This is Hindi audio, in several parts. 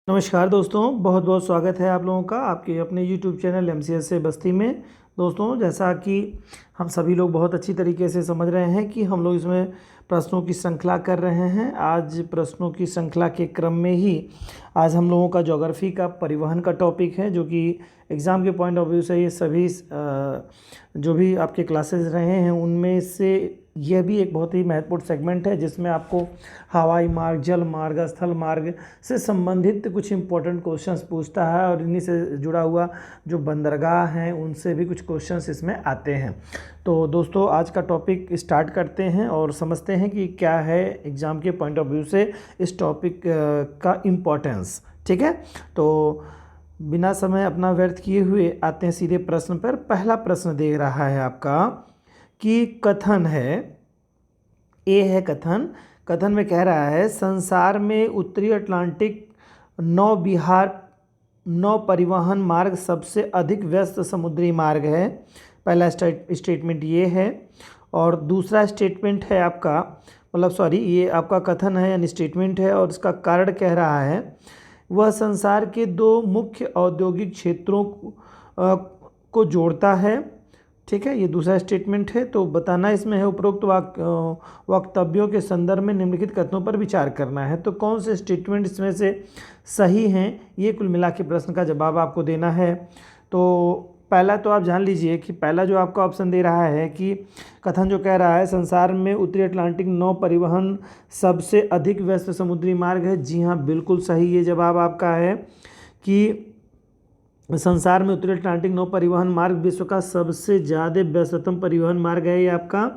नमस्कार दोस्तों, बहुत बहुत स्वागत है आप लोगों का आपके अपने YouTube चैनल MCS से बस्ती में। दोस्तों, जैसा कि हम सभी लोग बहुत अच्छी तरीके से समझ रहे हैं कि हम लोग इसमें प्रश्नों की श्रृंखला कर रहे हैं। आज प्रश्नों की श्रृंखला के क्रम में ही आज हम लोगों का ज्योग्राफी का परिवहन का टॉपिक है, जो कि एग्ज़ाम के पॉइंट ऑफ व्यू से ये सभी जो भी आपके क्लासेस रहे हैं उनमें से यह भी एक बहुत ही महत्वपूर्ण सेगमेंट है, जिसमें आपको हवाई मार्ग, जल मार्ग, स्थल मार्ग से संबंधित कुछ इंपॉर्टेंट क्वेश्चंस पूछता है और इन्हीं से जुड़ा हुआ जो बंदरगाह हैं उनसे भी कुछ क्वेश्चंस इसमें आते हैं। तो दोस्तों, आज का टॉपिक स्टार्ट करते हैं और समझते हैं कि क्या है एग्ज़ाम के पॉइंट ऑफ व्यू से इस टॉपिक का इम्पोर्टेंस। ठीक है, तो बिना समय अपना व्यर्थ किए हुए आते हैं सीधे प्रश्न पर। पहला प्रश्न दे रहा है आपका कि कथन है, ए है कथन। कथन में कह रहा है संसार में उत्तरी अटलांटिक नौ परिवहन मार्ग सबसे अधिक व्यस्त समुद्री मार्ग है। पहला स्टेटमेंट ये है। और दूसरा स्टेटमेंट है आपका, ये आपका कथन है यानी स्टेटमेंट है, और इसका कारण कह रहा है वह संसार के दो मुख्य औद्योगिक क्षेत्रों को जोड़ता है। ठीक है, ये दूसरा स्टेटमेंट है। तो बताना इसमें है उपरोक्त वक्तव्यों के संदर्भ में निम्नलिखित कथनों पर विचार करना है। तो कौन से स्टेटमेंट इसमें से सही हैं, ये कुल मिला के प्रश्न का जवाब आपको देना है। तो पहला तो आप जान लीजिए कि पहला जो आपका ऑप्शन दे रहा है कि कथन जो कह रहा है संसार में उत्तरी अटलांटिक नौ परिवहन सबसे अधिक व्यस्त समुद्री मार्ग है, जी हाँ, बिल्कुल सही ये जवाब आपका है कि संसार में उत्तरी अटलांटिक नौ परिवहन मार्ग विश्व का सबसे ज़्यादा व्यस्ततम परिवहन मार्ग है ये आपका।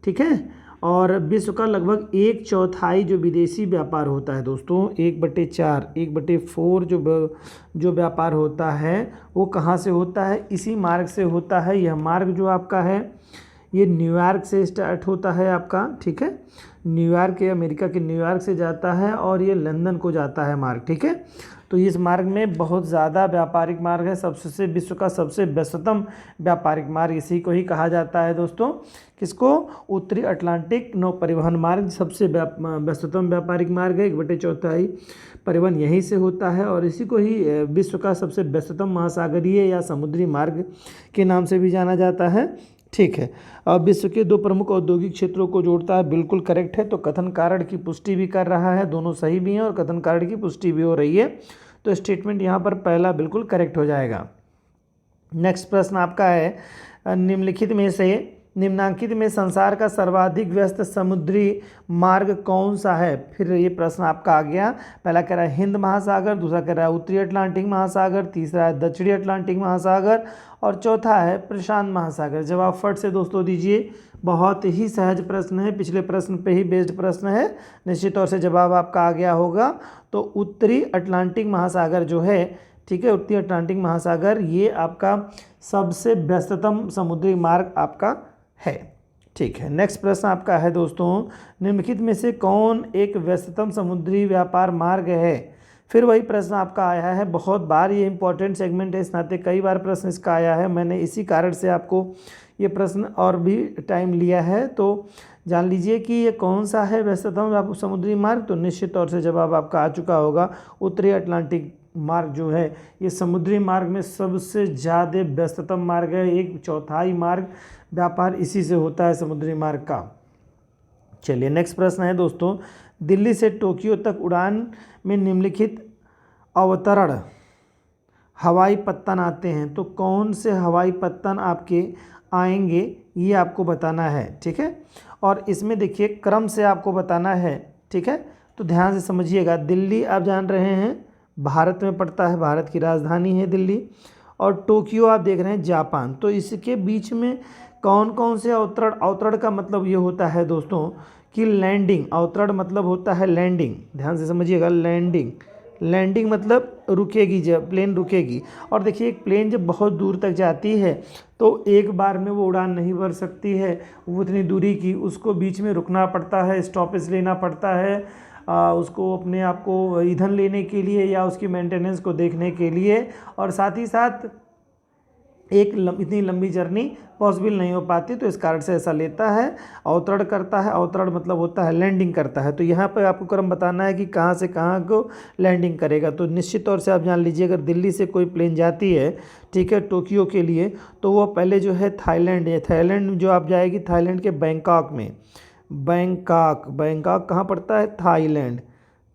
ठीक है, और विश्व का लगभग 1/4 जो विदेशी व्यापार होता है दोस्तों, 1/4 1/4 जो व्यापार होता है वो कहाँ से होता है, इसी मार्ग से होता है। यह मार्ग जो आपका है ये न्यूयॉर्क से स्टार्ट होता है आपका। ठीक है, न्यूयॉर्क के अमेरिका के न्यूयॉर्क से जाता है और ये लंदन को जाता है मार्ग। ठीक है, तो इस मार्ग में बहुत ज़्यादा व्यापारिक मार्ग है, सबसे विश्व का सबसे व्यस्ततम व्यापारिक मार्ग इसी को ही कहा जाता है दोस्तों। किसको? उत्तरी अटलांटिक नौ परिवहन मार्ग सबसे व्यस्ततम व्यापारिक मार्ग है। 1/4 परिवहन यहीं से होता है और इसी को ही विश्व का सबसे व्यस्ततम महासागरीय या समुद्री मार्ग के नाम से भी जाना जाता है। ठीक है, अब विश्व के दो प्रमुख औद्योगिक क्षेत्रों को जोड़ता है, बिल्कुल करेक्ट है। तो कथन कारण की पुष्टि भी कर रहा है, दोनों सही भी हैं और कथन कारण की पुष्टि भी हो रही है। तो स्टेटमेंट यहाँ पर पहला बिल्कुल करेक्ट हो जाएगा। नेक्स्ट प्रश्न आपका है निम्नांकित में संसार का सर्वाधिक व्यस्त समुद्री मार्ग कौन सा है। फिर ये प्रश्न आपका आ गया। पहला कह रहा है हिंद महासागर, दूसरा कह रहा है उत्तरी अटलांटिक महासागर, तीसरा है दक्षिणी अटलांटिक महासागर और चौथा है प्रशांत महासागर। जवाब फट से दोस्तों दीजिए, बहुत ही सहज प्रश्न है, पिछले प्रश्न पे ही बेस्ड प्रश्न है, निश्चित तौर से जवाब आपका आ गया होगा। तो उत्तरी अटलांटिक महासागर जो है, ठीक है, उत्तरी अटलांटिक महासागर ये आपका सबसे व्यस्ततम समुद्री मार्ग आपका है। ठीक है, नेक्स्ट प्रश्न आपका है दोस्तों निम्नलिखित में से कौन एक व्यस्ततम समुद्री व्यापार मार्ग है। फिर वही प्रश्न आपका आया है, बहुत बार ये इंपॉर्टेंट सेगमेंट है, इस नाते कई बार प्रश्न इसका आया है, मैंने इसी कारण से आपको ये प्रश्न और भी टाइम लिया है। तो जान लीजिए कि ये कौन सा है व्यस्ततम समुद्री मार्ग। तो निश्चित तौर से जवाब आपका आ चुका होगा, उत्तरी अटलांटिक मार्ग जो है ये समुद्री मार्ग में सबसे ज़्यादा व्यस्ततम मार्ग है। 1/4 मार्ग व्यापार इसी से होता है, समुद्री मार्ग का। चलिए नेक्स्ट प्रश्न है दोस्तों, दिल्ली से टोक्यो तक उड़ान में निम्नलिखित अवतरण हवाई पत्तन आते हैं, तो कौन से हवाई पत्तन आपके आएंगे ये आपको बताना है। ठीक है, और इसमें देखिए क्रम से आपको बताना है। ठीक है, तो ध्यान से समझिएगा। दिल्ली आप जान रहे हैं भारत में पड़ता है, भारत की राजधानी है दिल्ली, और टोक्यो आप देख रहे हैं जापान। तो इसके बीच में कौन कौन से अवतरण का मतलब ये होता है दोस्तों कि लैंडिंग, अवतरण मतलब होता है लैंडिंग, ध्यान से समझिएगा। लैंडिंग मतलब रुकेगी, जब प्लेन रुकेगी। और देखिए एक प्लेन जब बहुत दूर तक जाती है तो एक बार में वो उड़ान नहीं भर सकती है, वो इतनी दूरी की, उसको बीच में रुकना पड़ता है, स्टॉपेज लेना पड़ता है, उसको अपने आप को ईंधन लेने के लिए या उसकी मेंटेनेंस को देखने के लिए, और साथ ही साथ इतनी लंबी जर्नी पॉसिबल नहीं हो पाती, तो इस कारण से ऐसा लेता है। अवतरण करता है, अवतरण मतलब होता है लैंडिंग करता है। तो यहाँ पर आपको क्रम बताना है कि कहाँ से कहाँ को लैंडिंग करेगा। तो निश्चित तौर से आप जान लीजिए, अगर दिल्ली से कोई प्लेन जाती है, ठीक है, टोक्यो के लिए, तो वो पहले जो है थाईलैंड है, थाईलैंड जो आप जाएगी थाईलैंड के बैंकॉक में। बैंकॉक, बैंकॉक कहाँ पड़ता है? थाईलैंड,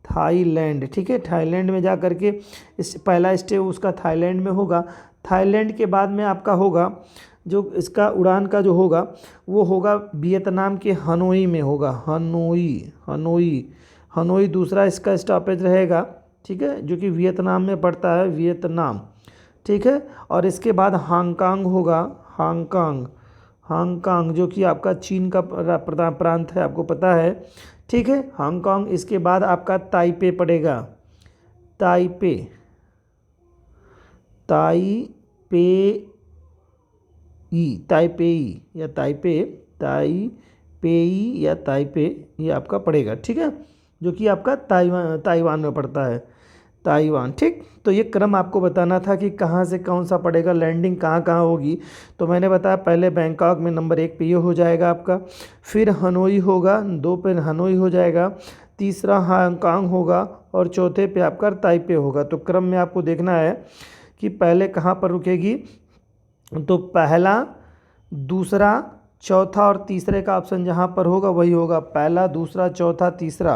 थाईलैंड, ठीक है। थाईलैंड में जा करके इस पहला स्टे उसका थाईलैंड में होगा। थाईलैंड के बाद में आपका होगा जो इसका उड़ान का जो होगा वो होगा वियतनाम के हनोई में होगा। हनोई, हनोई, हनोई दूसरा इसका स्टॉपेज रहेगा, ठीक है, जो कि वियतनाम में पड़ता है, वियतनाम, ठीक है। और इसके बाद हांगकांग होगा, हांगकांग, हांगकांग जो कि आपका चीन का प्रांत है, आपको पता है, ठीक है, हांगकांग। इसके बाद आपका ताइपे पड़ेगा, ताइपे, ताइपेई, ताइपेई या ताइपे, ताइपेई या ताइपे, ये आपका पड़ेगा, ठीक है, जो कि आपका ताइवान में पड़ता है, ताइवान, ठीक। तो ये क्रम आपको बताना था कि कहाँ से कौन सा पड़ेगा, लैंडिंग कहाँ कहाँ होगी। तो मैंने बताया पहले बैंकॉक में नंबर 1 पे ये हो जाएगा आपका, फिर हनोई होगा, 2 पे हनोई हो जाएगा, तीसरा हांगकांग होगा और चौथे पे आपका ताइपे होगा। तो क्रम में आपको देखना है कि पहले कहाँ पर रुकेगी। तो पहला, दूसरा, चौथा और तीसरे का ऑप्शन जहाँ पर होगा वही होगा, पहला, दूसरा, चौथा, तीसरा,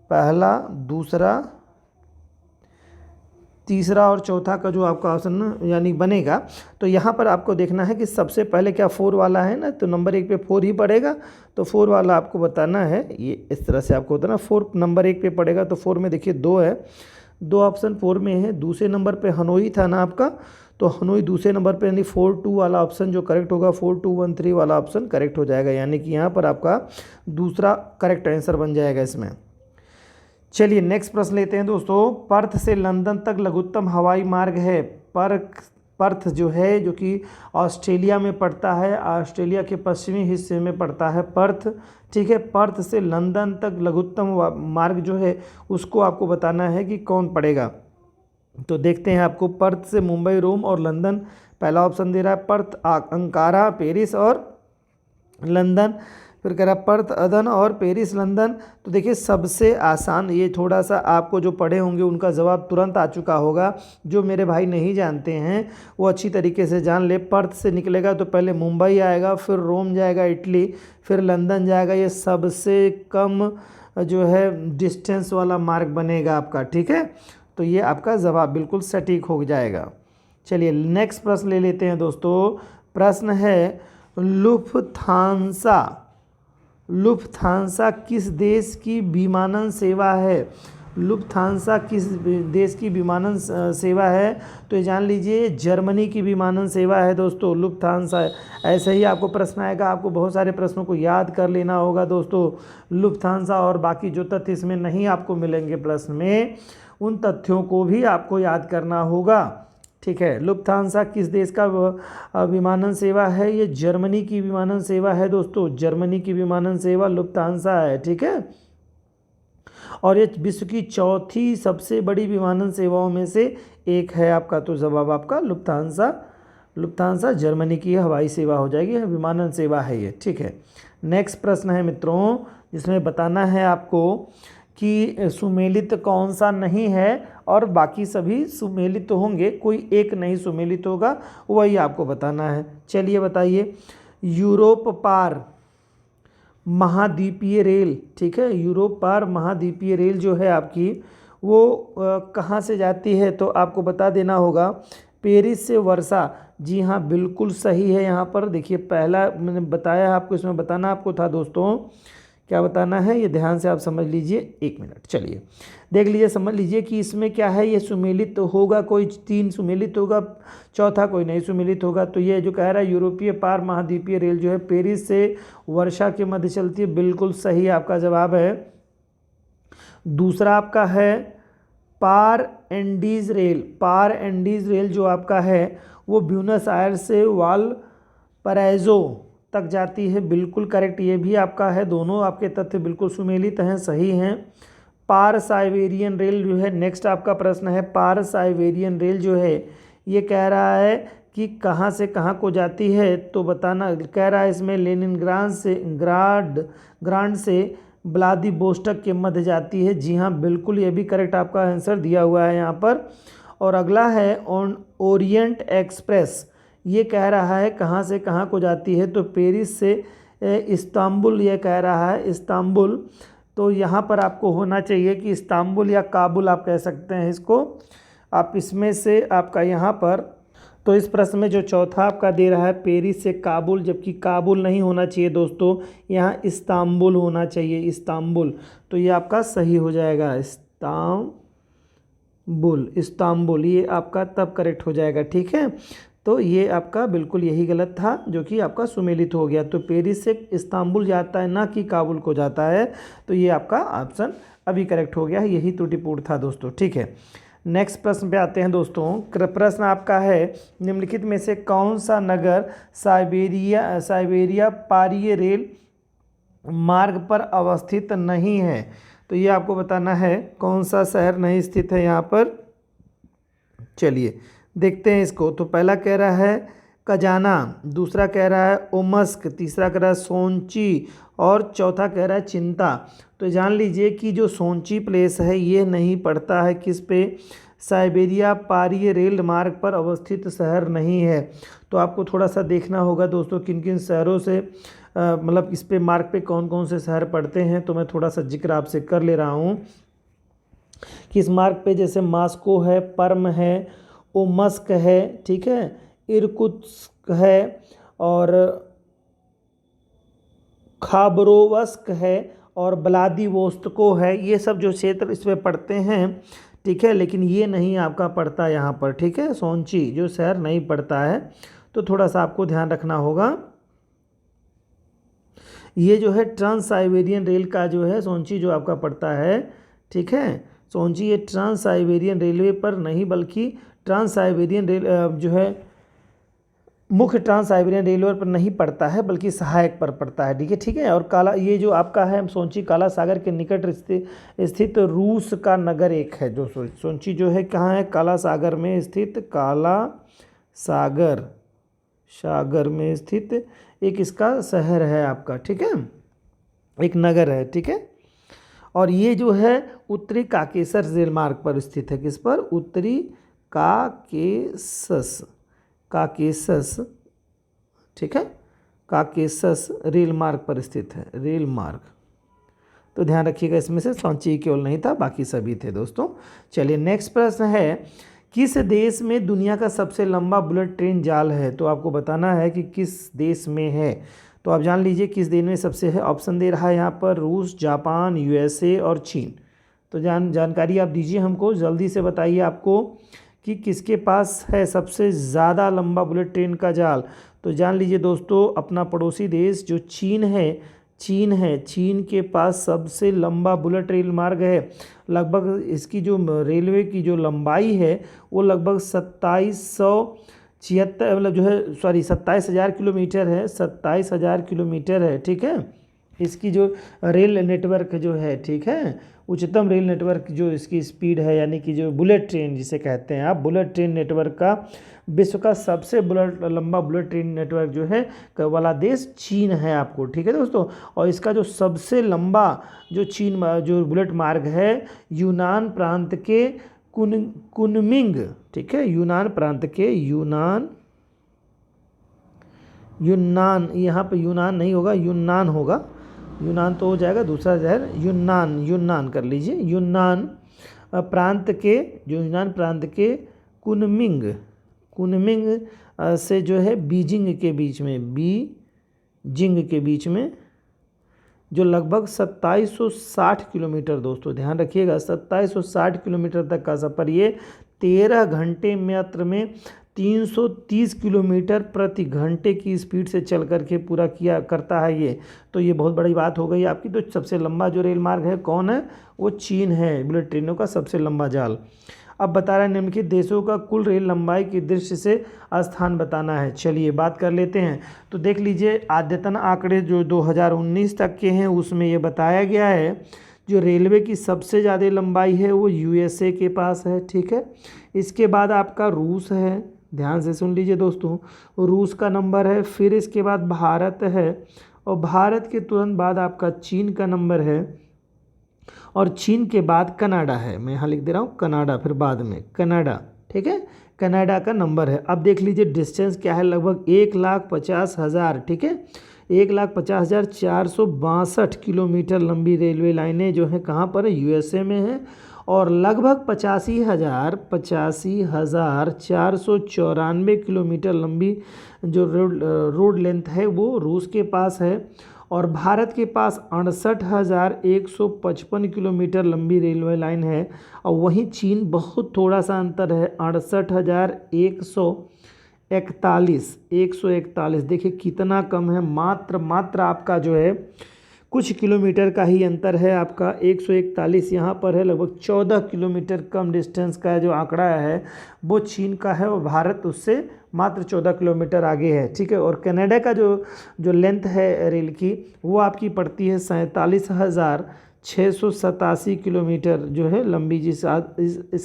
पहला, दूसरा, तीसरा और चौथा का जो आपका ऑप्शन यानी बनेगा। तो यहाँ पर आपको देखना है कि सबसे पहले क्या 4 वाला है ना, तो नंबर 1 पे 4 ही पड़ेगा। तो 4 वाला आपको बताना है, ये इस तरह से आपको होता है ना, 4 नंबर 1 पे पड़ेगा। तो 4 में देखिए 2 है, 2 ऑप्शन 4 में है। दूसरे नंबर पे हनोई था ना आपका, तो हनोई दूसरे नंबर पे, यानी 4-2 वाला ऑप्शन जो करेक्ट होगा, 4213 वाला ऑप्शन करेक्ट हो जाएगा, यानी कि यहाँ पर आपका दूसरा करेक्ट आंसर बन जाएगा इसमें। चलिए नेक्स्ट प्रश्न लेते हैं दोस्तों। पर्थ से लंदन तक लघुत्तम हवाई मार्ग है। पर्थ जो है, जो कि ऑस्ट्रेलिया में पड़ता है, ऑस्ट्रेलिया के पश्चिमी हिस्से में पड़ता है पर्थ, ठीक है। पर्थ से लंदन तक लघुत्तम मार्ग जो है उसको आपको बताना है कि कौन पड़ेगा। तो देखते हैं, आपको पर्थ से मुंबई, रोम और लंदन पहला ऑप्शन दे रहा है, पर्थ, अंकारा, पेरिस और लंदन। फिर कह रहा पर्थ, अदन और पेरिस, लंदन। तो देखिए सबसे आसान, ये थोड़ा सा आपको जो पढ़े होंगे उनका जवाब तुरंत आ चुका होगा। जो मेरे भाई नहीं जानते हैं वो अच्छी तरीके से जान ले। पर्थ से निकलेगा तो पहले मुंबई आएगा, फिर रोम जाएगा इटली, फिर लंदन जाएगा। ये सबसे कम जो है डिस्टेंस वाला मार्ग बनेगा आपका, ठीक है। तो ये आपका जवाब बिल्कुल सटीक हो जाएगा। चलिए नेक्स्ट प्रश्न ले लेते हैं दोस्तों। प्रश्न है, लुफ्थांसा, लुफ्थांसा किस देश की विमानन सेवा है? लुफ्थांसा किस देश की विमानन सेवा है? तो ये जान लीजिए जर्मनी की विमानन सेवा है दोस्तों, लुफ्थांसा। ऐसे ही आपको प्रश्न आएगा, आपको बहुत सारे प्रश्नों को याद कर लेना होगा दोस्तों। लुफ्थांसा और बाकी जो तथ्य इसमें नहीं आपको मिलेंगे प्रश्न में, उन तथ्यों को भी आपको याद करना होगा, ठीक है। लुफ्थांसा किस देश का विमानन सेवा है? ये जर्मनी की विमानन सेवा है दोस्तों, जर्मनी की विमानन सेवा लुफ्थांसा है, ठीक है। और ये विश्व की चौथी सबसे बड़ी विमानन सेवाओं में से एक है आपका। तो जवाब आपका लुफ्थांसा, लुफ्थांसा जर्मनी की हवाई सेवा हो जाएगी, विमानन सेवा है ये, ठीक है। नेक्स्ट प्रश्न है मित्रों, जिसमें बताना है आपको कि सुमेलित कौन सा नहीं है, और बाकी सभी सुमेलित होंगे, कोई एक नहीं सुमेलित होगा, वही आपको बताना है। चलिए बताइए। यूरोप पार महाद्वीपीय रेल, ठीक है, यूरोप पार महाद्वीपीय रेल जो है आपकी, वो कहाँ से जाती है? तो आपको बता देना होगा पेरिस से वर्षा। जी हाँ, बिल्कुल सही है। यहाँ पर देखिए पहला मैंने बताया आपको, इसमें बताना आपको था दोस्तों, क्या बताना है ये ध्यान से आप समझ लीजिए, 1 मिनट। चलिए देख लीजिए, समझ लीजिए कि इसमें क्या है, ये सुमेलित तो होगा, कोई 3 सुमेलित होगा, चौथा कोई नहीं सुमेलित होगा। तो ये जो कह रहा है यूरोपीय पार महाद्वीपीय रेल जो है पेरिस से वर्षा के मध्य चलती है, बिल्कुल सही आपका जवाब है। दूसरा आपका है पार एंडीज रेल। पार एंडीज रेल जो आपका है वो ब्यूनस आयर्स से वालपराइजो तक जाती है, बिल्कुल करेक्ट, ये भी आपका है। दोनों आपके तथ्य बिल्कुल सुमेलित हैं, सही हैं। पार साइबेरियन रेल जो है, नेक्स्ट आपका प्रश्न है, पार साइबेरियन रेल जो है ये कह रहा है कि कहाँ से कहाँ को जाती है, तो बताना। कह रहा है इसमें लेनिनग्राड से ग्रांड से व्लादिवोस्टोक के मध्य जाती है। जी हाँ, बिल्कुल, ये भी करेक्ट आपका आंसर दिया हुआ है यहाँ पर। और अगला है ओरिएंट एक्सप्रेस, ये कह रहा है कहाँ से कहाँ को जाती है, तो पेरिस से इस्तांबुल, ये कह रहा है इस्तांबुल। तो यहाँ पर आपको होना चाहिए कि इस्तांबुल या काबुल आप कह सकते हैं इसको, आप इसमें से आपका यहाँ पर। तो इस प्रश्न में जो चौथा आपका दे रहा है पेरिस से काबुल, जबकि काबुल नहीं होना चाहिए दोस्तों, यहाँ इस्तांबुल होना चाहिए, इस्तांबुल। तो ये आपका सही हो जाएगा, इस्तांबुल ये आपका तब करेक्ट हो जाएगा, ठीक है। तो ये आपका बिल्कुल यही गलत था, जो कि आपका सुमेलित हो गया। तो पेरिस से इस्तांबुल जाता है, ना कि काबुल को जाता है। तो ये आपका ऑप्शन अभी करेक्ट हो गया है, यही त्रुटिपूर्ण था दोस्तों, ठीक है। नेक्स्ट प्रश्न पे आते हैं दोस्तों। प्रश्न आपका है, निम्नलिखित में से कौन सा नगर साइबेरिया पारीय रेल मार्ग पर अवस्थित नहीं है। तो ये आपको बताना है कौन सा शहर नहीं स्थित है यहाँ पर। चलिए देखते हैं इसको। तो पहला कह रहा है कजाना, दूसरा कह रहा है ओमस्क, तीसरा कह रहा है सोंची, और चौथा कह रहा है चिंता। तो जान लीजिए कि जो सोंची प्लेस है ये नहीं पड़ता है किस पे, साइबेरिया पारीय रेल मार्ग पर अवस्थित शहर नहीं है। तो आपको थोड़ा सा देखना होगा दोस्तों किन किन शहरों से मतलब इस पे मार्ग पे कौन कौन से शहर पड़ते हैं। तो मैं थोड़ा सा जिक्र आपसे कर ले रहा हूँ कि इस मार्ग पे जैसे मास्को है, पर्म है, ओमस्क है, ठीक है, इरकुत्स्क है, और खाबरोवस्क है, और व्लादिवोस्तोक है। ये सब जो क्षेत्र इसमें पड़ते हैं, ठीक है, लेकिन ये नहीं आपका पड़ता यहाँ पर, ठीक है। सोंची जो शहर नहीं पड़ता है, तो थोड़ा सा आपको ध्यान रखना होगा। ये जो है ट्रांस साइबेरियन रेल का जो है सोंची जो आपका पड़ता है, ठीक है। सोंची ये ट्रांस साइबेरियन रेलवे पर नहीं, बल्कि ट्रांस साइबेरियन रेल जो है मुख्य ट्रांस साइबेरियन रेलवे पर नहीं पड़ता है, बल्कि सहायक पर पड़ता है, ठीक है, ठीक है। और काला, ये जो आपका है सोंची काला सागर के निकट स्थित रूस का नगर एक है। जो सोंची जो है कहाँ है, काला सागर में स्थित, काला सागर में स्थित एक इसका शहर है आपका, ठीक है, एक नगर है, ठीक है। और ये जो है उत्तरी काकेशस रेल मार्ग पर स्थित है। किस पर, उत्तरी काकेशस, ठीक है, काकेशस रेल मार्ग पर स्थित है, रेल मार्ग। तो ध्यान रखिएगा, इसमें से सोंची केवल नहीं था, बाकी सभी थे दोस्तों। चलिए नेक्स्ट प्रश्न है, किस देश में दुनिया का सबसे लंबा बुलेट ट्रेन जाल है। तो आपको बताना है कि किस देश में है। तो आप जान लीजिए किस देश में सबसे है। ऑप्शन दे रहा है यहाँ पर रूस, जापान, यूएसए और चीन। तो जानकारी आप दीजिए हमको, जल्दी से बताइए आपको कि किसके पास है सबसे ज़्यादा लंबा बुलेट ट्रेन का जाल। तो जान लीजिए दोस्तों, अपना पड़ोसी देश जो चीन है, चीन के पास सबसे लंबा बुलेट रेल मार्ग है। लगभग इसकी जो रेलवे की जो लंबाई है वो लगभग 2776 मतलब जो है 27,000 किलोमीटर है, 27,000 किलोमीटर है, ठीक है। इसकी जो रेल नेटवर्क जो है, ठीक है, उच्चतम रेल नेटवर्क जो इसकी स्पीड है, यानी कि जो बुलेट ट्रेन जिसे कहते हैं आप, बुलेट ट्रेन नेटवर्क का विश्व का सबसे लंबा बुलेट ट्रेन नेटवर्क जो है वाला देश चीन है आपको, ठीक है दोस्तों। और इसका जो सबसे लंबा जो चीन जो बुलेट मार्ग है यूनान प्रांत के कुनमिंग, ठीक है, यूनान प्रांत के यूनान यहाँ पे यूनान नहीं होगा, यूनान होगा, यूनान तो हो जाएगा दूसरा शहर, यूनान कर लीजिए, यूनान प्रांत के कुनमिंग से जो है बीजिंग के बीच में जो लगभग 2760 किलोमीटर, दोस्तों ध्यान रखिएगा 2760 किलोमीटर तक का सफ़र ये 13 घंटे मात्र में 330 किलोमीटर प्रति घंटे की स्पीड से चल करके पूरा करता है ये। तो ये बहुत बड़ी बात हो गई आपकी। तो सबसे लंबा जो रेल मार्ग है कौन है, वो चीन है, बुलेट ट्रेनों का सबसे लंबा जाल। अब बता रहा है निम्नलिखित देशों का कुल रेल लंबाई की दृष्टि से स्थान बताना है। चलिए बात कर लेते हैं। तो देख लीजिए अद्यतन आंकड़े जो 2019 तक के हैं उसमें ये बताया गया है जो रेलवे की सबसे ज़्यादा लंबाई है वो यूएसए के पास है, ठीक है। इसके बाद आपका रूस है, ध्यान से सुन लीजिए दोस्तों, रूस का नंबर है, फिर इसके बाद भारत है, और भारत के तुरंत बाद आपका चीन का नंबर है, और चीन के बाद कनाडा है। मैं यहाँ लिख दे रहा हूँ कनाडा, फिर बाद में कनाडा, ठीक है, कनाडा का नंबर है। अब देख लीजिए डिस्टेंस क्या है, लगभग 1,50,000, ठीक है, 1,50,462 किलोमीटर लंबी रेलवे लाइनें जो है कहाँ पर है, यूएसए में है, और लगभग 85,494 किलोमीटर लंबी जो रोड लेंथ है वो रूस के पास है, और भारत के पास 68,155 किलोमीटर लंबी रेलवे लाइन है, और वहीं चीन बहुत थोड़ा सा अंतर है, 68,141, देखिए कितना कम है, मात्र आपका जो है कुछ किलोमीटर का ही अंतर है, आपका 141 यहाँ पर है, लगभग 14 किलोमीटर कम डिस्टेंस का जो आंकड़ा है वो चीन का है, और भारत उससे मात्र 14 किलोमीटर आगे है, ठीक है। और कनाडा का जो लेंथ है रेल की वो आपकी पड़ती है 47,687 किलोमीटर जो है लंबी, इस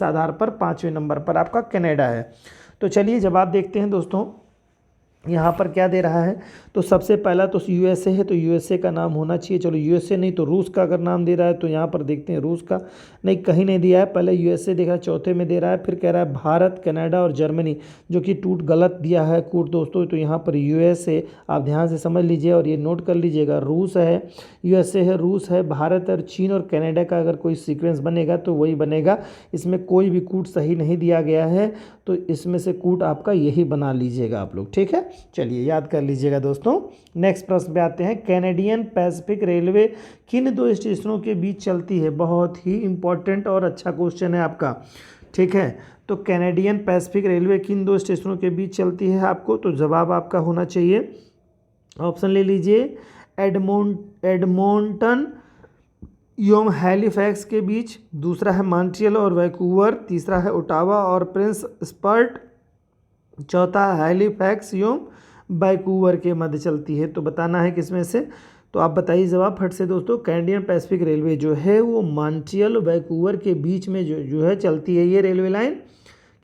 आधार पर 5वें नंबर पर आपका कनाडा है। तो चलिए जवाब देखते हैं दोस्तों, यहाँ पर क्या दे रहा है। तो सबसे पहला तो यूएसए है, तो यूएसए का नाम होना चाहिए, चलो यूएसए नहीं तो रूस का अगर नाम दे रहा है तो यहाँ पर देखते हैं रूस का, नहीं कहीं नहीं दिया है, पहले यूएसए देख रहा है, चौथे में दे रहा है, फिर कह रहा है भारत, कनाडा और जर्मनी, जो कि टूट गलत दिया है कूट दोस्तों, तो यहाँ पर यूएसए आप ध्यान से समझ लीजिए और ये नोट कर लीजिएगा, रूस है, यूएसए है, रूस है, भारत और चीन और कनाडा का अगर कोई सीक्वेंस बनेगा तो वही बनेगा, इसमें कोई भी कूट सही नहीं दिया गया है, तो इसमें से कूट आपका यही बना लीजिएगा आप लोग, ठीक है। चलिए याद कर लीजिएगा दोस्तों। नेक्स्ट प्रश्न पे आते हैं, कैनेडियन पैसिफिक रेलवे किन दो स्टेशनों के बीच चलती है, बहुत ही इंपॉर्टेंट और अच्छा क्वेश्चन है आपका, ठीक है। तो कैनेडियन पैसिफिक रेलवे किन दो स्टेशनों के बीच चलती है आपको, तो जवाब आपका होना चाहिए, ऑप्शन ले लीजिए, एडमोंटन एवं हैलिफैक्स के बीच, दूसरा है मॉन्ट्रियल और वैंकूवर, तीसरा है ओटावा और प्रिंस स्पर्ट, चौथा हैलिफैक्स एवं वैंकूवर के मध्य चलती है। तो बताना है किसमें से, तो आप बताइए जवाब फट से दोस्तों। कैनेडियन पैसिफिक रेलवे जो है वो मॉन्ट्रियल वैंकूवर के बीच में जो है चलती है, ये रेलवे लाइन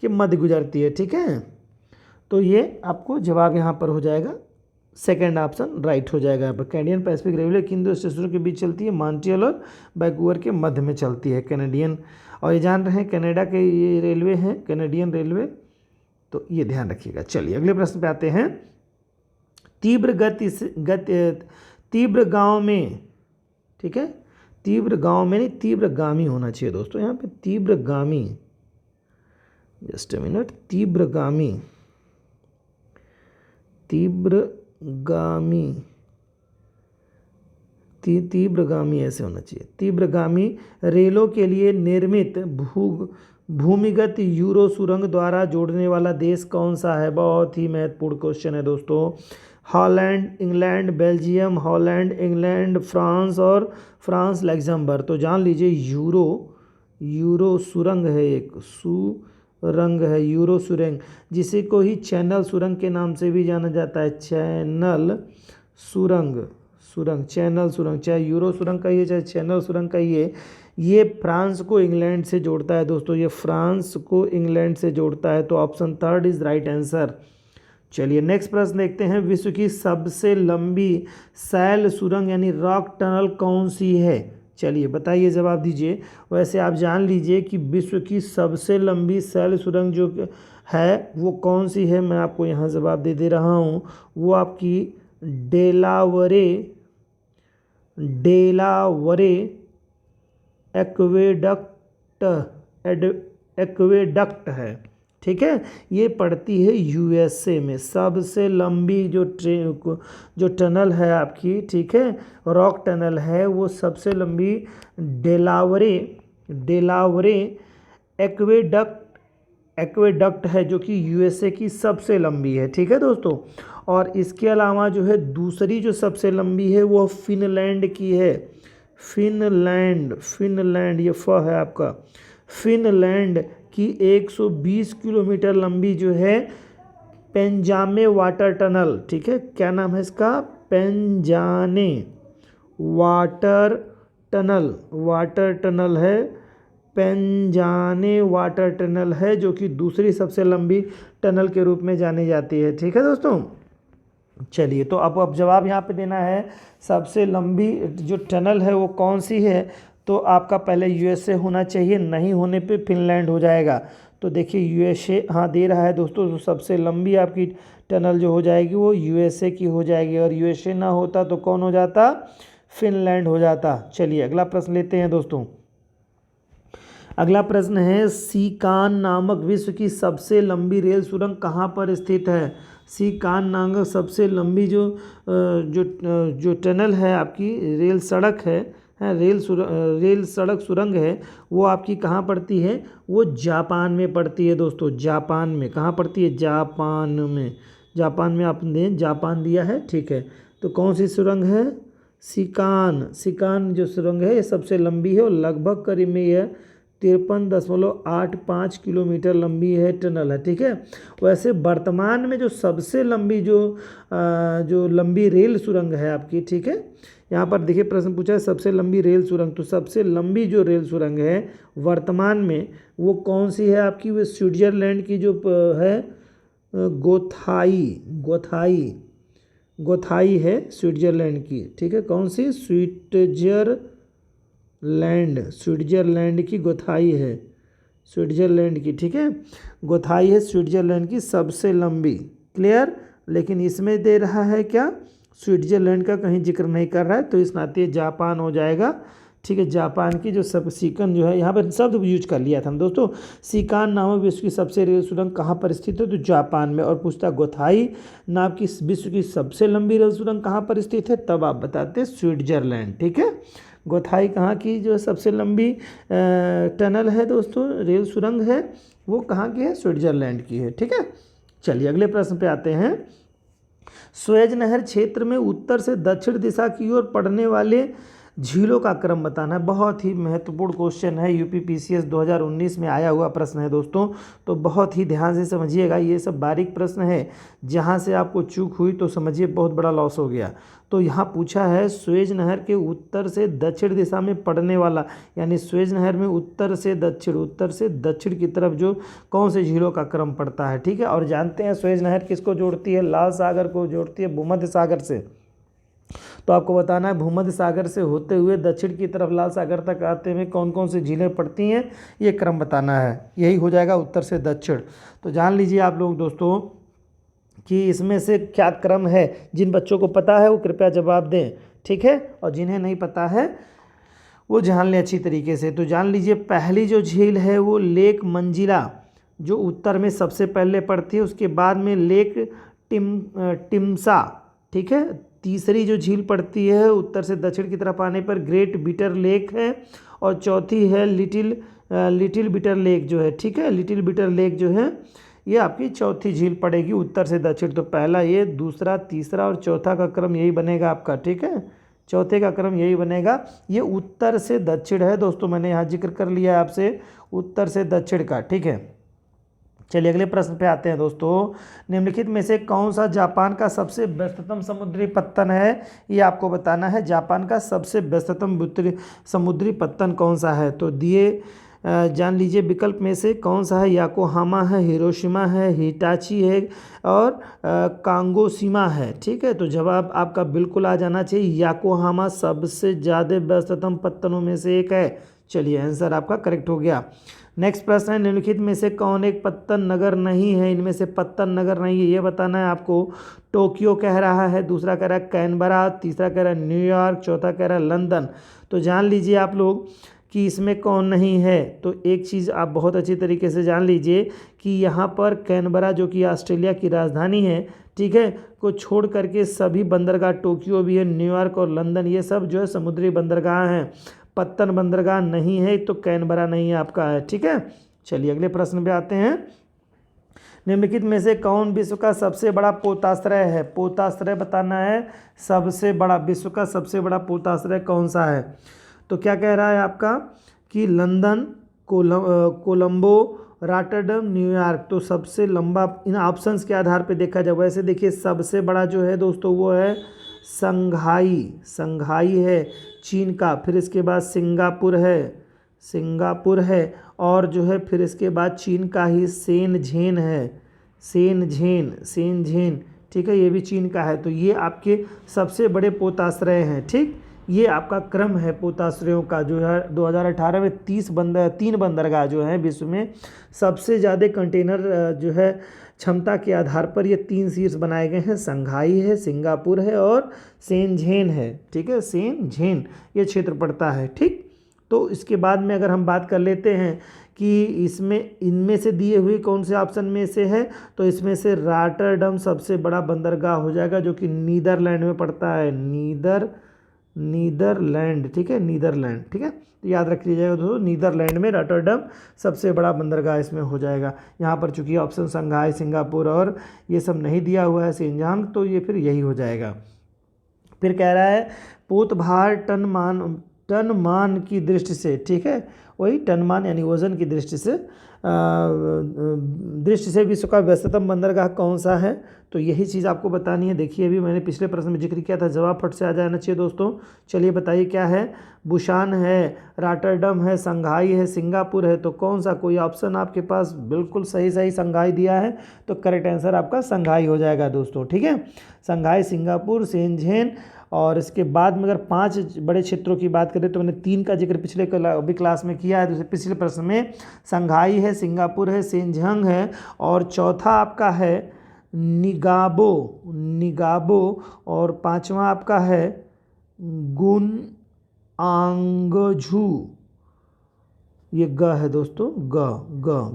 के मध्य गुजरती है, ठीक है। तो ये आपको जवाब यहाँ पर हो जाएगा, सेकेंड ऑप्शन राइट हो जाएगा यहाँ पर। कैनेडियन पैसिफिक रेलवे किन दो स्टेशनों के बीच चलती है, मॉन्ट्रियल और वैंकूवर के मध्य में चलती है कैनेडियन, और ये जान रहे हैं कनाडा के ये रेलवे हैं कैनेडियन रेलवे, तो ये ध्यान रखिएगा। चलिए अगले प्रश्न पे आते हैं, तीव्र गांव में, ठीक है, तीव्र गांव में नहीं तीव्रगामी होना चाहिए दोस्तों, यहाँ पे तीव्रगामी, जस्ट अ मिनट, तीव्रगामी ऐसे होना चाहिए। तीव्रगामी रेलों के लिए निर्मित भूमिगत यूरो सुरंग द्वारा जोड़ने वाला देश कौन सा है, बहुत ही महत्वपूर्ण क्वेश्चन है दोस्तों। Holland, England, Belgium, Holland, England, France और फ्रांस लग्जमबर्ग। तो जान लीजिए यूरो सुरंग है, एक सुरंग है यूरो सुरंग, जिसे को ही चैनल सुरंग के नाम से भी जाना जाता है, चैनल सुरंग, चैनल सुरंग, चाहे यूरो सुरंग कहिए चाहे चैनल सुरंग कहिए, ये फ्रांस को इंग्लैंड से जोड़ता है दोस्तों, ये फ्रांस को इंग्लैंड से जोड़ता है, तो option third is right answer. चलिए नेक्स्ट प्रश्न देखते हैं, विश्व की सबसे लंबी शैल सुरंग यानी रॉक टनल कौन सी है, चलिए बताइए जवाब दीजिए। वैसे आप जान लीजिए कि विश्व की सबसे लंबी शैल सुरंग जो है वो कौन सी है, मैं आपको यहाँ जवाब दे रहा हूँ, वो आपकी डेलावरे एक्वेडक्ट है, ठीक है। ये पड़ती है यूएसए में, सबसे लंबी जो टनल है आपकी, ठीक है, रॉक टनल है, वो सबसे लंबी डेलावरे एक्वेडक्ट है, जो कि यूएसए की सबसे लंबी है, ठीक है दोस्तों। और इसके अलावा जो है दूसरी जो सबसे लंबी है वो फिनलैंड की है, फिनलैंड ये फ है आपका, फिनलैंड की 120 किलोमीटर लंबी जो है पेंजामे वाटर टनल, ठीक है, क्या नाम है इसका, पेंजाने वाटर टनल है, पेंजाने वाटर टनल है, जो कि दूसरी सबसे लंबी टनल के रूप में जानी जाती है। ठीक है दोस्तों, चलिए तो अब जवाब यहाँ पे देना है, सबसे लंबी जो टनल है वो कौन सी है। तो आपका पहले यूएसए होना चाहिए, नहीं होने पे फिनलैंड हो जाएगा। तो देखिए यूएसए हाँ दे रहा है दोस्तों, तो सबसे लंबी आपकी टनल जो हो जाएगी वो यूएसए की हो जाएगी, और यूएसए ना होता तो कौन हो जाता, फिनलैंड हो जाता। चलिए अगला प्रश्न लेते हैं दोस्तों। अगला प्रश्न है, सीकान नामक विश्व की सबसे लंबी रेल सुरंग कहाँ पर स्थित है। सीकान नामक सबसे लंबी जो टनल है आपकी, रेल सड़क है, रेल सड़क सुरंग है, वो आपकी कहाँ पड़ती है, वो जापान में पड़ती है दोस्तों। जापान में कहाँ पड़ती है, जापान में। जापान में आपने जापान दिया है, ठीक है। तो कौन सी सुरंग है, सीकान जो सुरंग है ये सबसे लंबी है, और लगभग करीब में यह 53.85 किलोमीटर लंबी है टनल है। ठीक है, वैसे वर्तमान में जो सबसे लंबी जो लंबी रेल सुरंग है आपकी, ठीक है, यहाँ पर देखिए प्रश्न पूछा है सबसे लंबी रेल सुरंग, तो सबसे लंबी जो रेल सुरंग है वर्तमान में वो कौन सी है आपकी, वो स्विट्जरलैंड की जो है गोथाई है स्विट्जरलैंड की। ठीक है, कौन सी, स्विट्जरलैंड की गोथाई है, स्विट्जरलैंड की। ठीक है, गोथाई है स्विट्जरलैंड की सबसे लंबी। क्लियर, लेकिन इसमें दे रहा है क्या, स्विट्जरलैंड का कहीं जिक्र नहीं कर रहा है, तो इस नाते जापान हो जाएगा। ठीक है, जापान की जो सब सीकन जो है, यहाँ पर शब्द यूज कर लिया था हम दोस्तों। सीकान नामक विश्व की सबसे रेल सुरंग कहाँ पर स्थित है, तो जापान में। और पूछता गोथाई नाम की विश्व की सबसे लंबी रेल सुरंग कहाँ पर स्थित है, तब आप बताते स्विट्जरलैंड। ठीक है, गोथाई कहाँ की जो सबसे लंबी टनल है दोस्तों, रेल सुरंग है, वो कहाँ की है, स्विट्जरलैंड की है। ठीक है, चलिए अगले प्रश्न पे आते हैं। सुएज नहर क्षेत्र में उत्तर से दक्षिण दिशा की ओर पड़ने वाले झीलों का क्रम बताना है। बहुत ही महत्वपूर्ण क्वेश्चन है, यूपीपीसीएस 2019 में आया हुआ प्रश्न है दोस्तों, तो बहुत ही ध्यान से समझिएगा। ये सब बारीक प्रश्न है, जहाँ से आपको चूक हुई तो समझिए बहुत बड़ा लॉस हो गया। तो यहाँ पूछा है सुएज नहर के उत्तर से दक्षिण दिशा में पड़ने वाला, यानी सुएज नहर में उत्तर से दक्षिण की तरफ जो कौन से झीलों का क्रम पड़ता है। ठीक है, और जानते हैं सुएज नहर किसको जोड़ती है, लाल सागर को जोड़ती है भूमध्य सागर से। तो आपको बताना है भूमध्य सागर से होते हुए दक्षिण की तरफ लाल सागर तक आते हुए कौन कौन सी झीलें पड़ती हैं, ये क्रम बताना है। यही हो जाएगा उत्तर से दक्षिण। तो जान लीजिए आप लोग दोस्तों कि इसमें से क्या क्रम है। जिन बच्चों को पता है वो कृपया जवाब दें, ठीक है, और जिन्हें नहीं पता है वो जान लें अच्छी तरीके से। तो जान लीजिए पहली जो झील है वो लेक मंजिला जो उत्तर में सबसे पहले पड़ती है, उसके बाद में लेक टिम्सा। ठीक है, तीसरी जो झील पड़ती है उत्तर से दक्षिण की तरफ आने पर ग्रेट बिटर लेक है, और चौथी है लिटिल बिटर लेक जो है। ठीक है, लिटिल बिटर लेक जो है ये आपकी चौथी झील पड़ेगी उत्तर से दक्षिण। तो पहला ये, दूसरा, तीसरा और चौथा का क्रम यही बनेगा आपका। ठीक है, चौथे का क्रम यही बनेगा। ये उत्तर से दक्षिण है दोस्तों, मैंने यहाँ जिक्र कर लिया है आपसे उत्तर से दक्षिण का। ठीक है, चलिए अगले प्रश्न पे आते हैं दोस्तों। निम्नलिखित में से कौन सा जापान का सबसे व्यस्ततम समुद्री पत्तन है, ये आपको बताना है। जापान का सबसे व्यस्ततम समुद्री पत्तन कौन सा है, तो दिए जान लीजिए विकल्प में से कौन सा है। याकोहामा है, हिरोशिमा है, हिटाची है और कांगोशिमा है। ठीक है, तो जवाब आपका बिल्कुल आ जाना चाहिए, याकोहामा सबसे ज़्यादा व्यस्ततम पत्तनों में से एक है। चलिए आंसर आपका करेक्ट हो गया। नेक्स्ट प्रश्न है, निम्नलिखित में से कौन एक पत्तन नगर नहीं है, इनमें से पत्तन नगर नहीं है ये बताना है आपको। टोक्यो कह रहा है, दूसरा कह रहा है कैनबरा, तीसरा कह रहा है न्यूयॉर्क, चौथा कह रहा है लंदन। तो जान लीजिए आप लोग कि इसमें कौन नहीं है। तो एक चीज़ आप बहुत अच्छी तरीके से जान लीजिए कि यहाँ पर कैनबरा जो कि ऑस्ट्रेलिया की राजधानी है, ठीक है, को छोड़ करके सभी बंदरगाह, टोक्यो भी है, न्यूयॉर्क और लंदन, ये सब जो है समुद्री बंदरगाह हैं। पत्तन बंदरगाह नहीं है तो कैनबरा नहीं है आपका है। ठीक है, चलिए अगले प्रश्न पे आते हैं। निम्नलिखित में से कौन विश्व का सबसे बड़ा पोताश्रय है, पोताश्रय बताना है। सबसे बड़ा, विश्व का सबसे बड़ा पोताश्रय कौन सा है, तो क्या कह रहा है आपका कि लंदन, कोलंबो, रॉटरडम, न्यूयॉर्क। तो सबसे लंबा इन ऑप्शंस के आधार पे देखा जाए, वैसे देखिए सबसे बड़ा जो है दोस्तों वो है संघाई है चीन का, फिर इसके बाद सिंगापुर है, सिंगापुर है, और जो है फिर इसके बाद चीन का ही शेनझेन है, शेनझेन, ठीक है, ये भी चीन का है। तो ये आपके सबसे बड़े पोताश्रय हैं, ठीक। ये आपका क्रम है पोताश्रयों का, जो है 2018 में 3 बंदरगाह जो हैं विश्व में सबसे ज़्यादा कंटेनर जो है क्षमता के आधार पर ये 3 शीर्ष बनाए गए हैं। संघाई है, सिंगापुर है और शेनझेन है, ठीक है, शेनझेन ये क्षेत्र पड़ता है, ठीक। तो इसके बाद में अगर हम बात कर लेते हैं कि इसमें इनमें से दिए हुए कौन से ऑप्शन में से है, तो इसमें से रॉटरडम सबसे बड़ा बंदरगाह हो जाएगा, जो कि नीदरलैंड में पड़ता है, नीदरलैंड, ठीक है, नीदरलैंड, ठीक है। तो याद रख लीजिएगा दोस्तों, नीदरलैंड में रॉटरडम सबसे बड़ा बंदरगाह इसमें हो जाएगा। यहाँ पर चूंकि ऑप्शन संघाई, सिंगापुर और ये सब नहीं दिया हुआ है, शेनझांग, तो ये फिर यही हो जाएगा। फिर कह रहा है पोत भार टन मान की दृष्टि से, ठीक है, वही टन मान यानी वजन की दृष्टि से विश्व का व्यस्ततम बंदरगाह कौन सा है, तो यही चीज़ आपको बतानी है। देखिए अभी मैंने पिछले प्रश्न में जिक्र किया था, जवाब फट से आ जाना चाहिए दोस्तों। चलिए बताइए क्या है, बुसान है, रॉटरडम है, संघाई है, सिंगापुर है, तो कौन सा कोई ऑप्शन आपके पास बिल्कुल सही संघाई दिया है, तो करेक्ट आंसर आपका संघाई हो जाएगा दोस्तों, ठीक है। संघाई, सिंगापुर, शेनझेन, और इसके बाद में अगर 5 बड़े क्षेत्रों की बात करें तो मैंने 3 का जिक्र पिछले अभी क्लास में किया है। तो पिछले प्रश्न में संघाई है, सिंगापुर है, शेनझांग है, और चौथा आपका है निगाबो, और 5वां आपका है गुनआंगझू, ये ग है दोस्तों,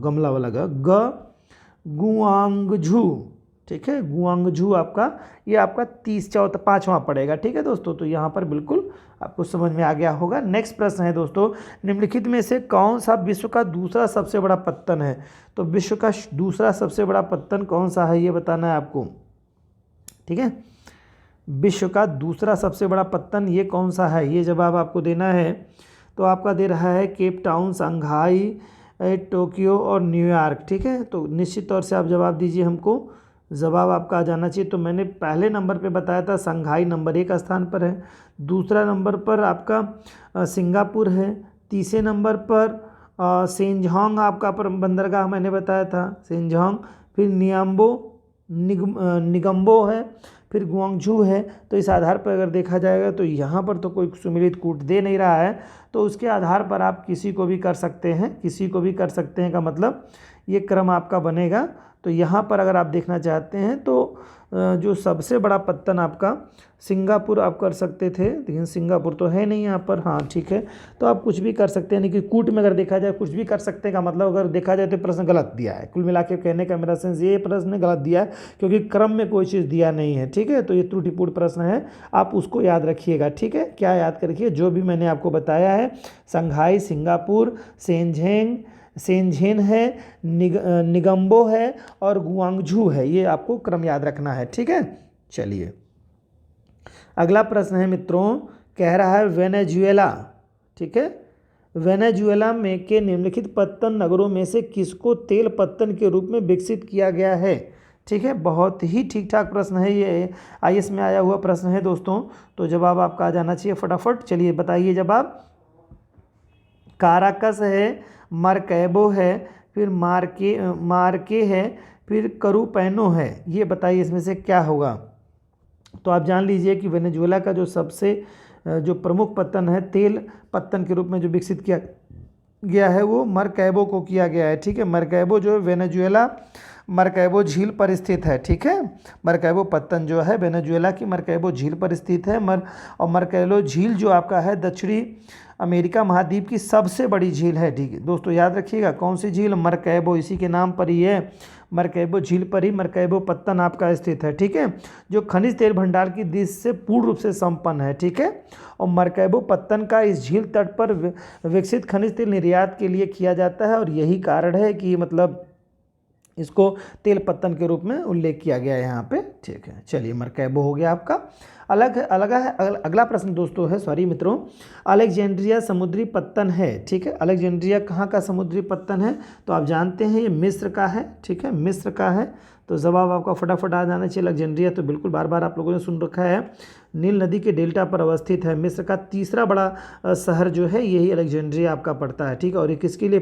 गमला वाला गुआंगझू, ठीक है, गुआंगझू आपका, ये आपका 5वां पड़ेगा, ठीक है दोस्तों। तो यहाँ पर बिल्कुल आपको समझ में आ गया होगा। नेक्स्ट प्रश्न है दोस्तों, निम्नलिखित में से कौन सा विश्व का दूसरा सबसे बड़ा पत्तन है, तो विश्व का दूसरा सबसे बड़ा पत्तन कौन सा है ये बताना है आपको, ठीक है। विश्व का दूसरा सबसे बड़ा पत्तन ये कौन सा है, ये जवाब आपको देना है। तो आपका दे रहा है केप टाउन, संघाई, टोक्यो और न्यूयॉर्क, ठीक है। तो निश्चित तौर से आप जवाब दीजिए, हमको जवाब आपका आ जाना चाहिए। तो मैंने पहले नंबर पे बताया था संघाई नंबर 1 स्थान पर है, दूसरा नंबर पर आपका सिंगापुर है, तीसरे नंबर पर शेनझांग आपका बंदरगाह मैंने बताया था, शेनझांग, फिर निगम्बो है, फिर गुआंगझू है। तो इस आधार पर अगर देखा जाएगा तो यहाँ पर तो कोई सुमेलित कूट दे नहीं रहा है, तो उसके आधार पर आप किसी को भी कर सकते हैं, का मतलब ये क्रम आपका बनेगा। तो यहाँ पर अगर आप देखना चाहते हैं तो जो सबसे बड़ा पत्तन आपका सिंगापुर आप कर सकते थे, लेकिन सिंगापुर तो है नहीं यहाँ पर, हाँ ठीक है। तो आप कुछ भी कर सकते हैं, यानी कि कूट में अगर देखा जाए कुछ भी कर सकते हैं का मतलब अगर देखा जाए तो प्रश्न गलत दिया है। कुल मिला के कहने का मेरा सेंस ये प्रश्न गलत दिया है, क्योंकि क्रम में कोई चीज़ दिया नहीं है, ठीक है। तो ये त्रुटिपूर्ण प्रश्न है, आप उसको याद रखिएगा, ठीक है। क्या याद रखिए, जो भी मैंने आपको बताया है, संघाई, सिंगापुर, शेनझेन है, निगम्बो है और गुआंगझू है, ये आपको क्रम याद रखना है, ठीक है। चलिए अगला प्रश्न है मित्रों, कह रहा है वेनेजुएला, ठीक है, वेनेजुएला में के निम्नलिखित पत्तन नगरों में से किसको तेल पत्तन के रूप में विकसित किया गया है, ठीक है। बहुत ही ठीक ठाक प्रश्न है, ये IAS में आया हुआ प्रश्न है दोस्तों। तो जवाब आपका आ जाना चाहिए फटाफट, चलिए बताइए जवाब। काराकस है, मार्कैबो है, फिर मार्के है, फिर करूपेनो है, ये बताइए इसमें से क्या होगा। तो आप जान लीजिए कि वेनेजुएला का जो सबसे जो प्रमुख पत्तन है तेल पत्तन के रूप में जो विकसित किया गया है वो मार्कैबो को किया गया है, ठीक है। मार्कैबो जो है वेनेजुएला मार्कैबो झील पर स्थित है, ठीक है। मार्कैबो पत्तन जो है वेनेजुएला की मार्कैबो झील पर स्थित है। और मार्कैबो झील जो आपका है दक्षिणी अमेरिका महाद्वीप की सबसे बड़ी झील है, ठीक है दोस्तों। याद रखिएगा कौन सी झील, मार्कैबो, इसी के नाम पर ही है, मार्कैबो झील पर ही मार्कैबो पत्तन आपका स्थित है, ठीक है, जो खनिज तेल भंडार की दृष्टि से पूर्ण रूप से संपन्न है, ठीक है। और मार्कैबो पत्तन का इस झील तट पर विकसित खनिज तेल निर्यात के लिए किया जाता है, और यही कारण है कि मतलब इसको तेल पत्तन के रूप में उल्लेख किया गया है यहाँ पे, ठीक है। चलिए मार्कैबो हो गया आपका। अगला प्रश्न दोस्तों है, सॉरी मित्रों, अलेक्जेंड्रिया समुद्री पत्तन है, ठीक है। अलेक्जेंड्रिया कहाँ का समुद्री पत्तन है, तो आप जानते हैं ये मिस्र का है, ठीक है, मिस्र का है। तो जवाब आपका फटाफट आ जाना चाहिए। अलेक्जेंड्रिया तो बिल्कुल बार बार आप लोगों ने सुन रखा है, नील नदी के डेल्टा पर अवस्थित है। मिस्र का तीसरा बड़ा शहर जो है यही अलेक्जेंड्रिया आपका पड़ता है, ठीक है। और ये किसके लिए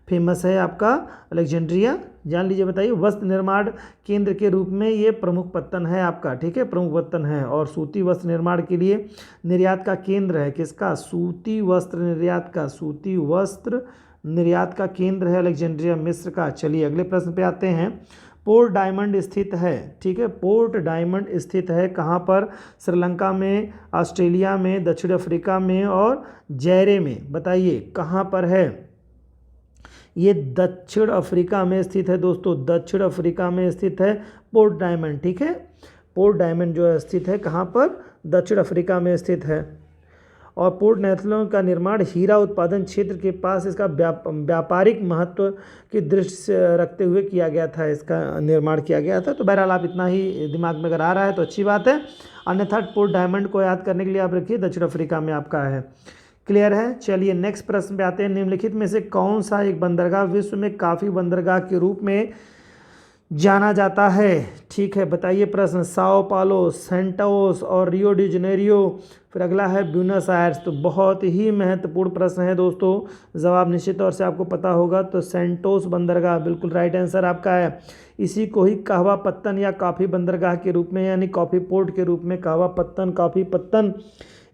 फेमस है आपका अलेक्जेंड्रिया, जान लीजिए, बताइए। वस्त्र निर्माण केंद्र के रूप में ये प्रमुख पत्तन है आपका, ठीक है, प्रमुख पत्तन है। और सूती वस्त्र निर्माण के लिए निर्यात का केंद्र है, किसका, सूती वस्त्र निर्यात का, सूती वस्त्र निर्यात का केंद्र है अलेक्जेंड्रिया मिस्र का। चलिए अगले प्रश्न पे आते हैं। पोर्ट डायमंड स्थित है, ठीक है, पोर्ट डायमंड स्थित है कहाँ पर, श्रीलंका में, ऑस्ट्रेलिया में, दक्षिण अफ्रीका में और जैरे में, बताइए कहाँ पर है। ये दक्षिण अफ्रीका में स्थित है दोस्तों, दक्षिण अफ्रीका में स्थित है पोर्ट डायमंड, ठीक है। पोर्ट डायमंड जो है स्थित है कहाँ पर, दक्षिण अफ्रीका में स्थित है। और पोर्ट नेथलों का निर्माण हीरा उत्पादन क्षेत्र के पास इसका व्यापारिक महत्व की दृष्टि से रखते हुए किया गया था, इसका निर्माण किया गया था। तो बहरहाल आप इतना ही दिमाग में अगर आ रहा है तो अच्छी बात है, अन्यथा पोर्ट डायमंड को याद करने के लिए आप रखिए दक्षिण अफ्रीका में आपका है। क्लियर है। चलिए नेक्स्ट प्रश्न पे आते हैं। निम्नलिखित में से कौन सा एक बंदरगाह विश्व में काफ़ी बंदरगाह के रूप में जाना जाता है, ठीक है, बताइए प्रश्न। साओ पालो, सेंटोस और रियो डी जनेरियो, फिर अगला है ब्यूनस आयर्स। तो बहुत ही महत्वपूर्ण प्रश्न है दोस्तों, जवाब निश्चित तौर से आपको पता होगा। तो सेंटोस बंदरगाह बिल्कुल राइट आंसर आपका है। इसी को ही कहवा पत्तन या काफ़ी बंदरगाह के रूप में, यानी कॉफ़ी पोर्ट के रूप में, कहवा पत्तन, काफ़ी पत्तन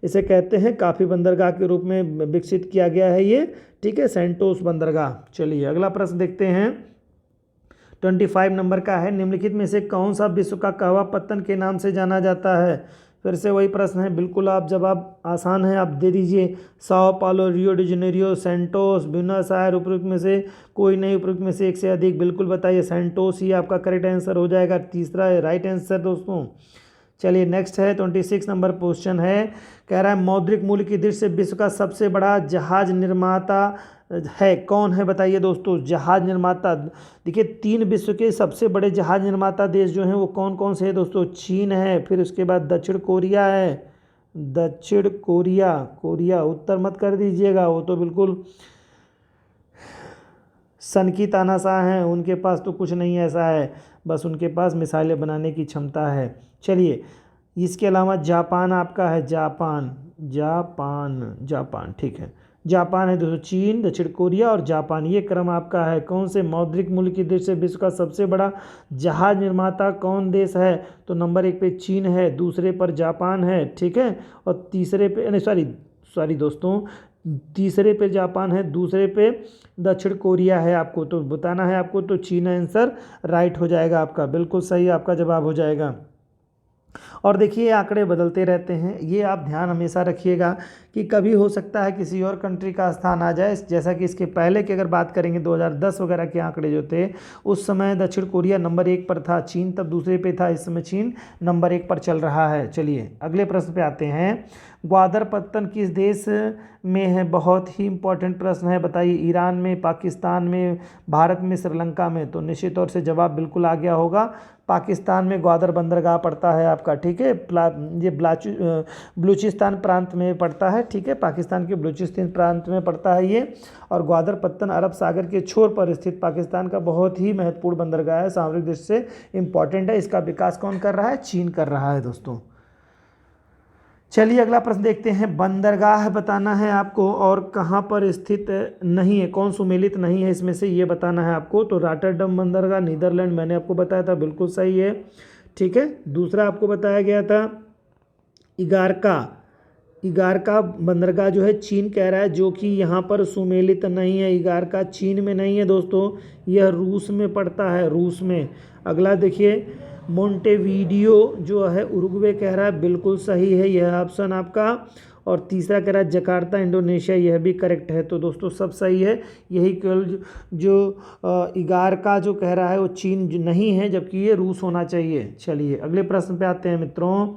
इसे कहते हैं, काफ़ी बंदरगाह के रूप में विकसित किया गया है ये, ठीक है, सेंटोस बंदरगाह। चलिए अगला प्रश्न देखते हैं, 25 नंबर का है। निम्नलिखित में से कौन सा विश्व का कहवा पत्तन के नाम से जाना जाता है। फिर से वही प्रश्न है, बिल्कुल आप जवाब आसान है, आप दे दीजिए। Sao Paulo, Rio de Janeiro, Santos, Buenos Aires, उपयुक्त में से कोई नहीं, उपयुक्त में से एक से अधिक, बिल्कुल बताइए। सेंटोस ही आपका करेक्ट आंसर हो जाएगा, तीसरा है राइट आंसर दोस्तों। चलिए नेक्स्ट है 26 नंबर क्वेश्चन है, कह रहा है मौद्रिक मूल्य की दृष्टि से विश्व का सबसे बड़ा जहाज निर्माता है कौन है, बताइए दोस्तों। जहाज निर्माता, देखिए 3 विश्व के सबसे बड़े जहाज निर्माता देश जो हैं वो कौन कौन से हैं दोस्तों। चीन है, फिर उसके बाद दक्षिण कोरिया है, दक्षिण कोरिया, कोरिया उत्तर मत कर दीजिएगा, वो तो बिल्कुल सन की तानाशाह हैं, उनके पास तो कुछ नहीं ऐसा है, बस उनके पास मिसाइलें बनाने की क्षमता है। चलिए इसके अलावा जापान आपका है, जापान, जापान, जापान, ठीक है, जापान है दोस्तों। चीन, दक्षिण कोरिया और जापान, ये क्रम आपका है। कौन से मौद्रिक मूल्य की दृष्टि से विश्व का सबसे बड़ा जहाज निर्माता कौन देश है, तो नंबर 1 पे चीन है, दूसरे पर जापान है, ठीक है, और तीसरे पे, नहीं सॉरी दोस्तों, तीसरे पे जापान है, दूसरे पे दक्षिण कोरिया है। आपको तो बताना है, आपको तो चीन आंसर राइट हो जाएगा आपका, बिल्कुल सही आपका जवाब हो जाएगा। और देखिए आंकड़े बदलते रहते हैं, ये आप ध्यान हमेशा रखिएगा कि कभी हो सकता है किसी और कंट्री का स्थान आ जाए, जैसा कि इसके पहले की अगर बात करेंगे 2010 वगैरह के आंकड़े जो थे, उस समय दक्षिण कोरिया नंबर 1 पर था, चीन तब दूसरे पे था, इस समय चीन नंबर 1 पर चल रहा है। चलिए अगले प्रश्न पे आते हैं। ग्वादर पत्तन किस देश में है, बहुत ही इंपॉर्टेंट प्रश्न है, बताइए। ईरान में, पाकिस्तान में, भारत में, श्रीलंका में, तो निश्चित तौर से जवाब बिल्कुल आ गया होगा। पाकिस्तान में ग्वादर बंदरगाह पड़ता है आपका, ठीक है, ये बलूचिस्तान प्रांत में पड़ता है, ठीक है, पाकिस्तान के बलूचिस्तान प्रांत में पड़ता है ये। और ग्वादर पत्तन अरब सागर के छोर पर स्थित पाकिस्तान का बहुत ही महत्वपूर्ण बंदरगाह है, सामरिक दृष्टि से इंपॉर्टेंट है। इसका विकास कौन कर रहा है, चीन कर रहा है दोस्तों। चलिए अगला प्रश्न देखते हैं। बंदरगाह बताना है आपको और कहाँ पर स्थित नहीं है, कौन सुमेलित नहीं है इसमें से, ये बताना है आपको। तो रॉटरडम बंदरगाह नीदरलैंड, मैंने आपको बताया था, बिल्कुल सही है, ठीक है। दूसरा आपको बताया गया था इगारका, इगारका बंदरगाह जो है चीन कह रहा है, जो कि यहाँ पर सुमेलित नहीं है। इगारका चीन में नहीं है दोस्तों, यह रूस में पड़ता है, रूस में। अगला देखिए मोंटेवीडियो जो है उरुग्वे कह रहा है, बिल्कुल सही है यह ऑप्शन आपका। और तीसरा कह रहा है जकार्ता इंडोनेशिया, यह भी करेक्ट है। तो दोस्तों सब सही है, यही केवल जो इगारका जो कह रहा है वो चीन नहीं है, जबकि ये रूस होना चाहिए। चलिए अगले प्रश्न पे आते हैं मित्रों।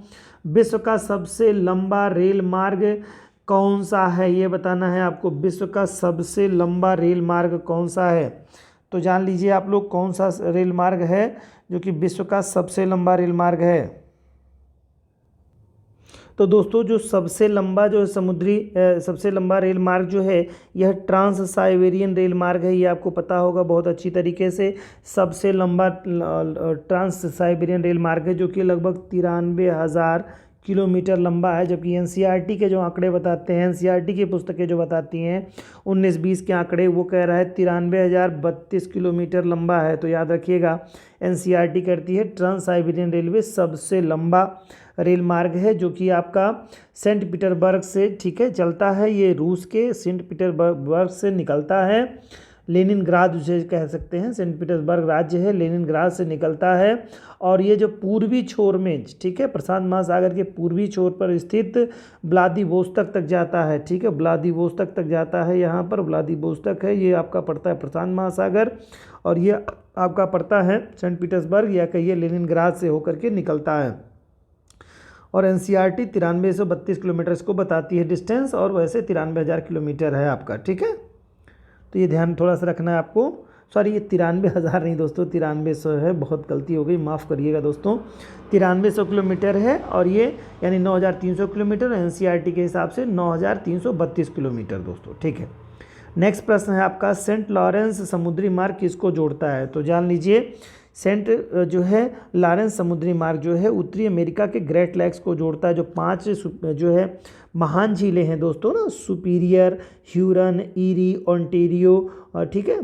विश्व का सबसे लंबा रेल मार्ग कौन सा है, ये बताना है आपको। विश्व का सबसे लंबा रेल मार्ग कौन सा है, तो जान लीजिए आप लोग कौन सा रेल मार्ग है जो कि विश्व का सबसे लंबा रेल मार्ग है। तो दोस्तों जो सबसे लंबा जो सबसे लंबा रेल मार्ग जो है यह ट्रांस साइबेरियन रेल मार्ग है। ये आपको पता होगा बहुत अच्छी तरीके से। सबसे लंबा ट्रांस साइबेरियन रेल मार्ग है जो कि लगभग 93,000 किलोमीटर लंबा है। जबकि एनसीईआरटी के जो आंकड़े बताते हैं, एनसीईआरटी की पुस्तकें जो बताती हैं 19-20 के आंकड़े, वो कह रहा है 93,032 किलोमीटर लंबा है। तो याद रखिएगा एनसीईआरटी करती है ट्रांस साइबेरियन रेलवे सबसे लंबा रेल मार्ग है जो कि आपका सेंट पीटर्सबर्ग से, ठीक है, चलता है। ये रूस के सेंट पीटर्सबर्ग से निकलता है। लेनिनग्राद उसे कह सकते हैं, सेंट पीटर्सबर्ग राज्य है, लेनिनग्राद से निकलता है। और ये जो पूर्वी छोर में, ठीक है, प्रशांत महासागर के पूर्वी छोर पर स्थित व्लादिवोस्तोक तक जाता है। ठीक है, व्लादिवोस्तोक तक जाता है। यहाँ पर व्लादिवोस्तोक है, ये आपका पड़ता है प्रशांत महासागर, और ये आपका पड़ता है सेंट पीटर्सबर्ग या कहिए लेनिनग्राद से होकर के निकलता है। और एनसीईआरटी 9332 किलोमीटर इसको बताती है डिस्टेंस, और वैसे 93,000 किलोमीटर है आपका। ठीक है, तो ये ध्यान थोड़ा सा रखना है आपको। सॉरी, ये 93,000 नहीं दोस्तों, 9300 है, बहुत गलती हो गई, माफ़ करिएगा दोस्तों। 9300 किलोमीटर है, और ये यानी 9,300 किलोमीटर, एनसीईआरटी के हिसाब से 9,332 किलोमीटर दोस्तों। ठीक है, नेक्स्ट प्रश्न है आपका, सेंट लॉरेंस समुद्री मार्ग किसको जोड़ता है? तो जान लीजिए, सेंट जो है लॉरेंस समुद्री मार्ग जो है उत्तरी अमेरिका के ग्रेट लेक्स को जोड़ता है। जो 5 जो है महान झीलें हैं दोस्तों ना, सुपीरियर, ह्यूरन, ईरी, ओंटेरियो, ठीक है,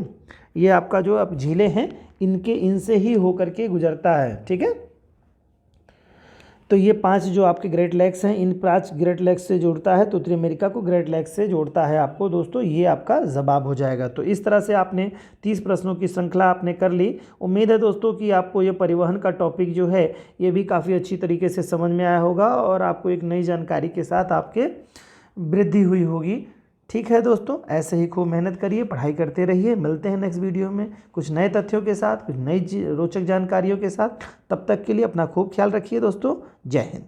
ये आपका जो अब झीलें हैं इनसे ही होकर के गुजरता है। ठीक है, तो ये 5 जो आपके ग्रेट लेक्स हैं, इन 5 ग्रेट लेक्स से जोड़ता है, तो उत्तरी अमेरिका को ग्रेट लेक्स से जोड़ता है आपको दोस्तों। ये आपका जवाब हो जाएगा। तो इस तरह से आपने 30 प्रश्नों की श्रृंखला आपने कर ली। उम्मीद है दोस्तों कि आपको ये परिवहन का टॉपिक जो है ये भी काफ़ी अच्छी तरीके से समझ में आया होगा, और आपको एक नई जानकारी के साथ आपके वृद्धि हुई होगी। ठीक है दोस्तों, ऐसे ही खूब मेहनत करिए, पढ़ाई करते रहिए। मिलते हैं नेक्स्ट वीडियो में कुछ नए तथ्यों के साथ, कुछ नई रोचक जानकारियों के साथ। तब तक के लिए अपना खूब ख्याल रखिए दोस्तों। जय हिंद।